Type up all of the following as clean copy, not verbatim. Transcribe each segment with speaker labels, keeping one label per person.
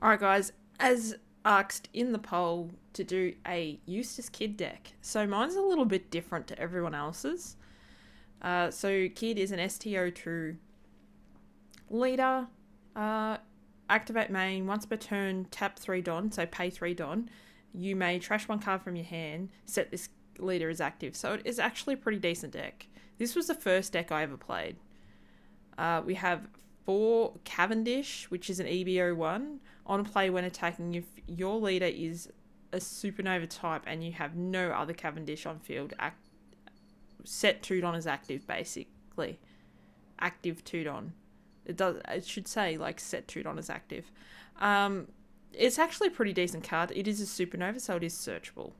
Speaker 1: Alright guys, as asked in the poll to do a Eustass Kid deck. So mine's a little bit different to everyone else's. So Kid is an ST02 leader. Activate main, once per turn, tap 3 Don, so pay 3 Don. You may trash one card from your hand, set this leader as active. So it is actually a pretty decent deck. This was the first deck I ever played. We have 4 Cavendish, which is an EBO1. On play when attacking, if your leader is a supernova type and you have no other Cavendish on field, set 2 Don as active, basically. Active 2 Don. It should say, like, set 2 Don as active. It's actually a pretty decent card. It is a supernova, so it is searchable.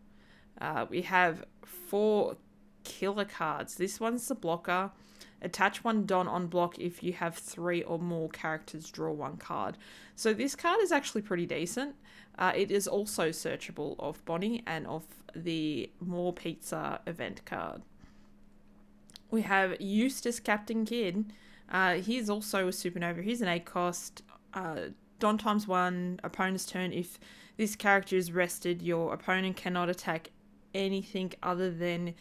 Speaker 1: We have 4 killer cards. This one's the blocker. Attach 1 Don on block if you have 3 or more characters draw 1 card. So this card is actually pretty decent. It is also searchable off Bonnie and off the More Pizza event card. We have Eustass Kid. He's also a supernova. He's an 8 cost. Don times 1, opponent's turn. If this character is rested, your opponent cannot attack anything other than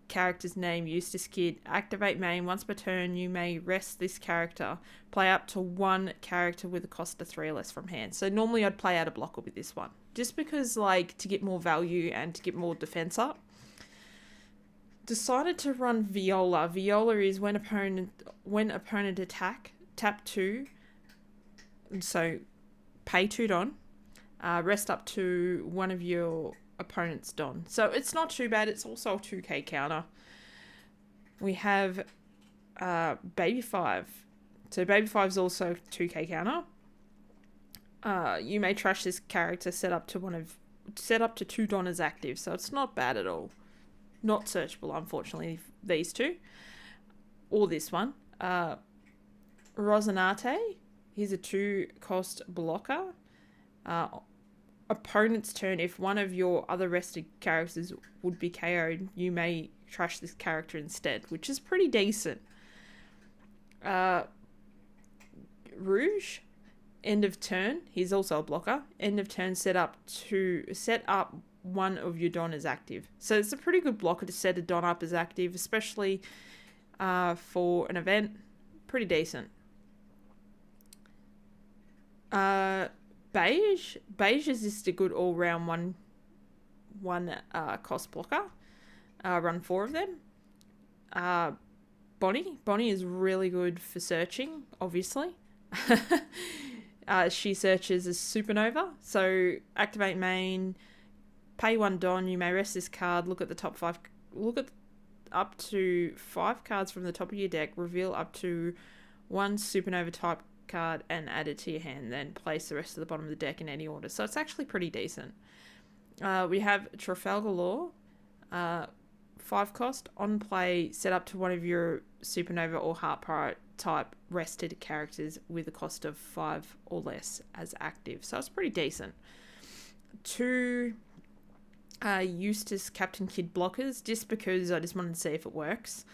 Speaker 1: character's name, Eustass Kid. Activate main, once per turn you may rest this character. Play up to 1 character with a cost of 3 or less from hand. So normally I'd play out a blocker with this one, just because, like, to get more value and to get more defense up. Decided to run Viola. Viola is when opponent attack, tap 2, so pay 2 Don, rest up to one of your opponent's Don. So it's not too bad. It's also a 2k counter. We have Baby 5. So Baby 5 is also 2k counter. You may trash this character set up to 2 Don as active. So it's not bad at all. Not searchable, unfortunately, these two. Or this one. Rosinante. He's a 2 cost blocker. Opponent's turn, if one of your other rested characters would be KO'd, you may trash this character instead, which is pretty decent. Rouge, end of turn, he's also a blocker. End of turn, set up one of your Don as active. So it's a pretty good blocker to set a Don up as active, especially for an event. Pretty decent. Beige is just a good all-round one cost blocker. Run 4 of them. Bonnie is really good for searching, obviously. She searches as supernova. So activate main, pay 1 Don. You may rest this card. Look at the top 5. Look at up to 5 cards from the top of your deck. Reveal up to 1 supernova type card and add it to your hand, then place the rest of the bottom of the deck in any order. So it's actually pretty decent. We have Trafalgar Law, 5 cost, on play, set up to one of your supernova or heart pirate type rested characters with a cost of 5 or less as active. So it's pretty decent. 2 Eustass Kid blockers, just because I just wanted to see if it works.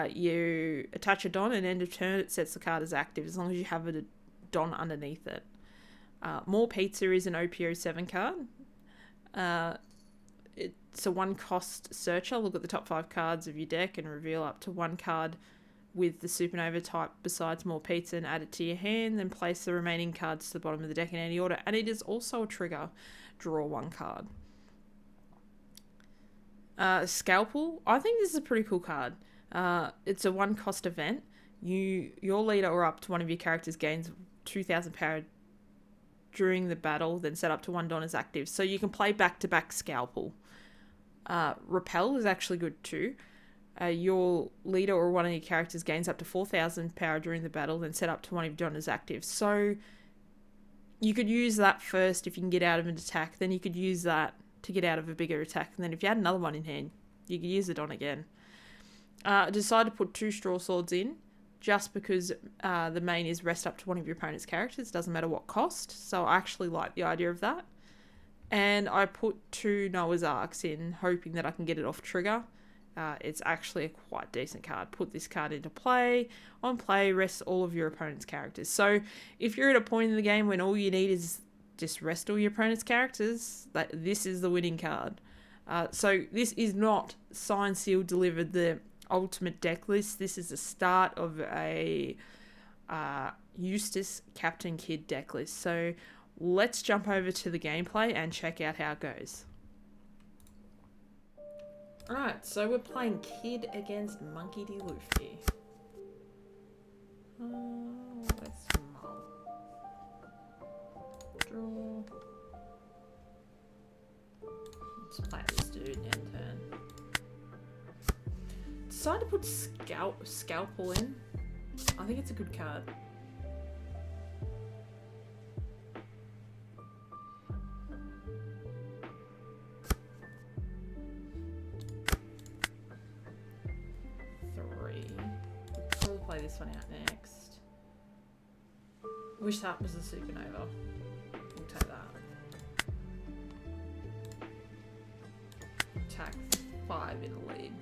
Speaker 1: You attach a Don and end of turn it sets the card as active as long as you have a Don underneath it. More Pizza is an OPO7 card. It's a 1 cost searcher. Look at the top 5 cards of your deck and reveal up to 1 card with the supernova type besides More Pizza and add it to your hand. Then place the remaining cards to the bottom of the deck in any order. And it is also a trigger. Draw 1 card. Scalpel. I think this is a pretty cool card. It's a 1 cost event. Your leader or up to one of your characters gains 2,000 power during the battle, then set up to 1 Don as active. So you can play back-to-back Scalpel. Repel is actually good too. Your leader or one of your characters gains up to 4,000 power during the battle, then set up to one of your Don as active. So you could use that first if you can get out of an attack. Then you could use that to get out of a bigger attack. And then if you had another one in hand, you could use the Don again. Decide to put 2 Straw Swords in, just because the main is rest up to one of your opponent's characters. Doesn't matter what cost. So I actually like the idea of that. And I put 2 Noah's Arks in, hoping that I can get it off trigger. It's actually a quite decent card. Put this card into play. On play, rest all of your opponent's characters. So if you're at a point in the game when all you need is just rest all your opponent's characters. This is the winning card. So this is not signed, sealed, delivered, the ultimate deck list. This is the start of a Eustass Captain Kid deck list. So let's jump over to the gameplay and check out how it goes. Alright, so we're playing Kid against Monkey D. Luffy. Let's mull. Draw. Let's play this dude end turn. Decided to put Scalpel in. I think it's a good card. We'll play this one out next. Wish that was a supernova. We'll take that. Attack 5 in the lead.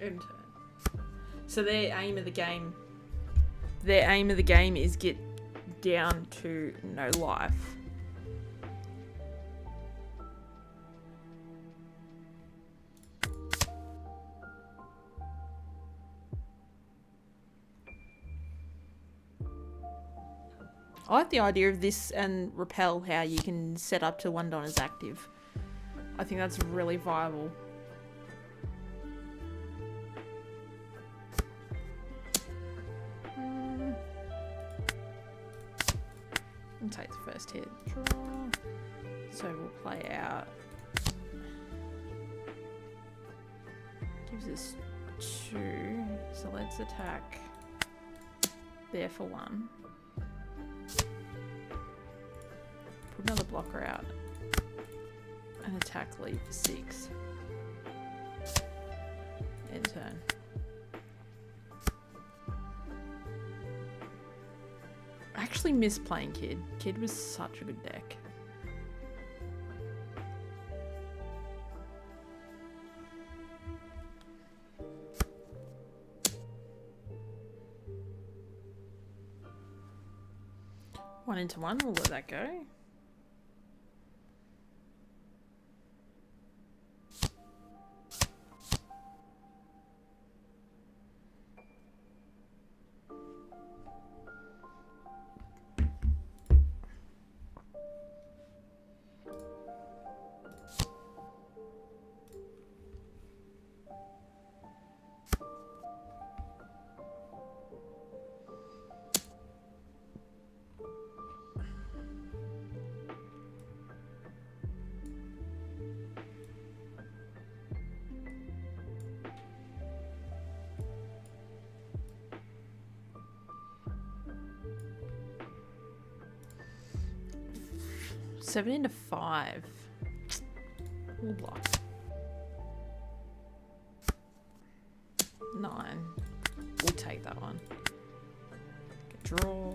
Speaker 1: End turn. So their aim of the game is get down to no life. I like the idea of this and Repel, how you can set up to 1 Don as active. I think that's really viable. I'll take the first hit. Draw. So we'll play out. Gives us 2. So let's attack there for 1. Put another blocker out and attack lead for 6. End turn. I actually miss playing Kid. Kid was such a good deck. One into one, we'll let that go. Seven into 5. We'll block. 9. We'll take that one. Draw.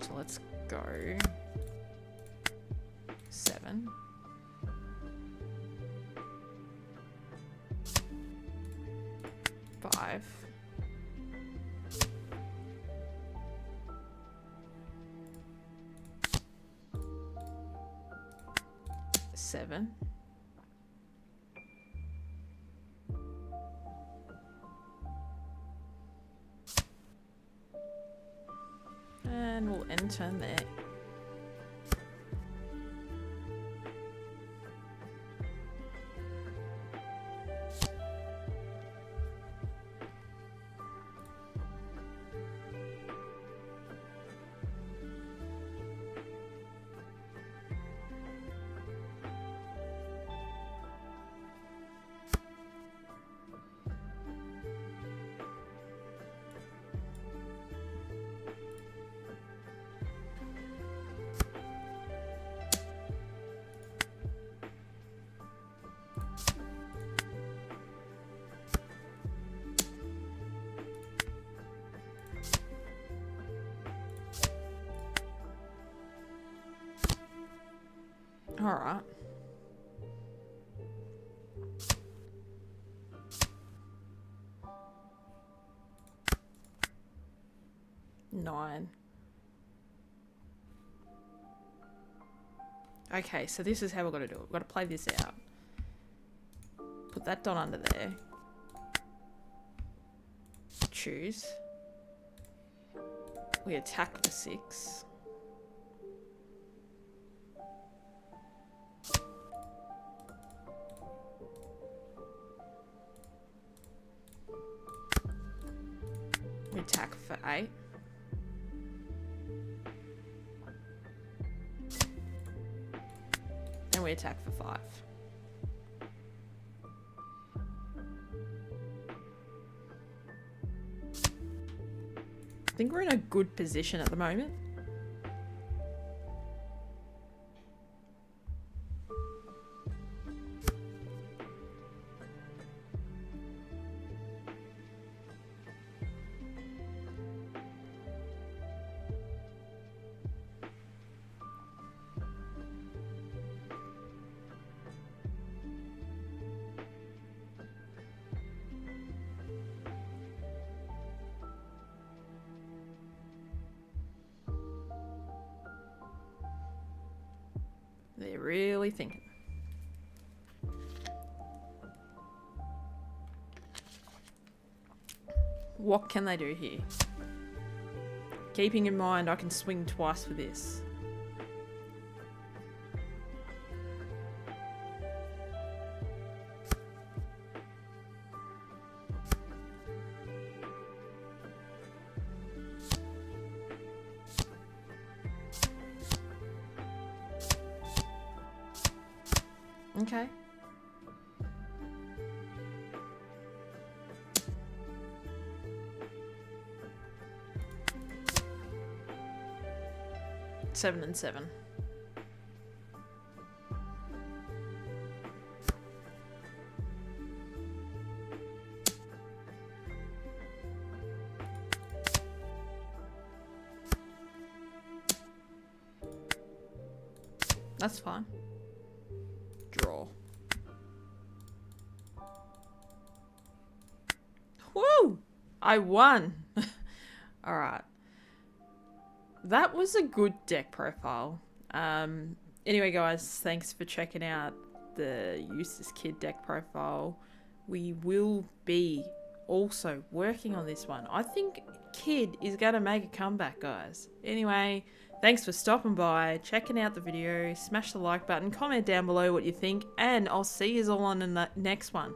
Speaker 1: So let's go. 7. 5. 7. And we'll end turn there. All right. 9. Okay, so this is how we're going to do it. We've got to play this out. Put that dot under there. Choose. We attack for 6. We attack for 8. And we attack for 5. I think we're in a good position at the moment. They're really thinking. What can they do here? Keeping in mind I can swing twice with this. Okay. Seven and 7. That's fine. Draw. Woo! I won! Alright. That was a good deck profile. Anyway guys, thanks for checking out the Eustass Kid deck profile. We will be also working on this one. I think Kid is going to make a comeback, guys. Anyway, thanks for stopping by, checking out the video, smash the like button, comment down below what you think, and I'll see you all on the next one.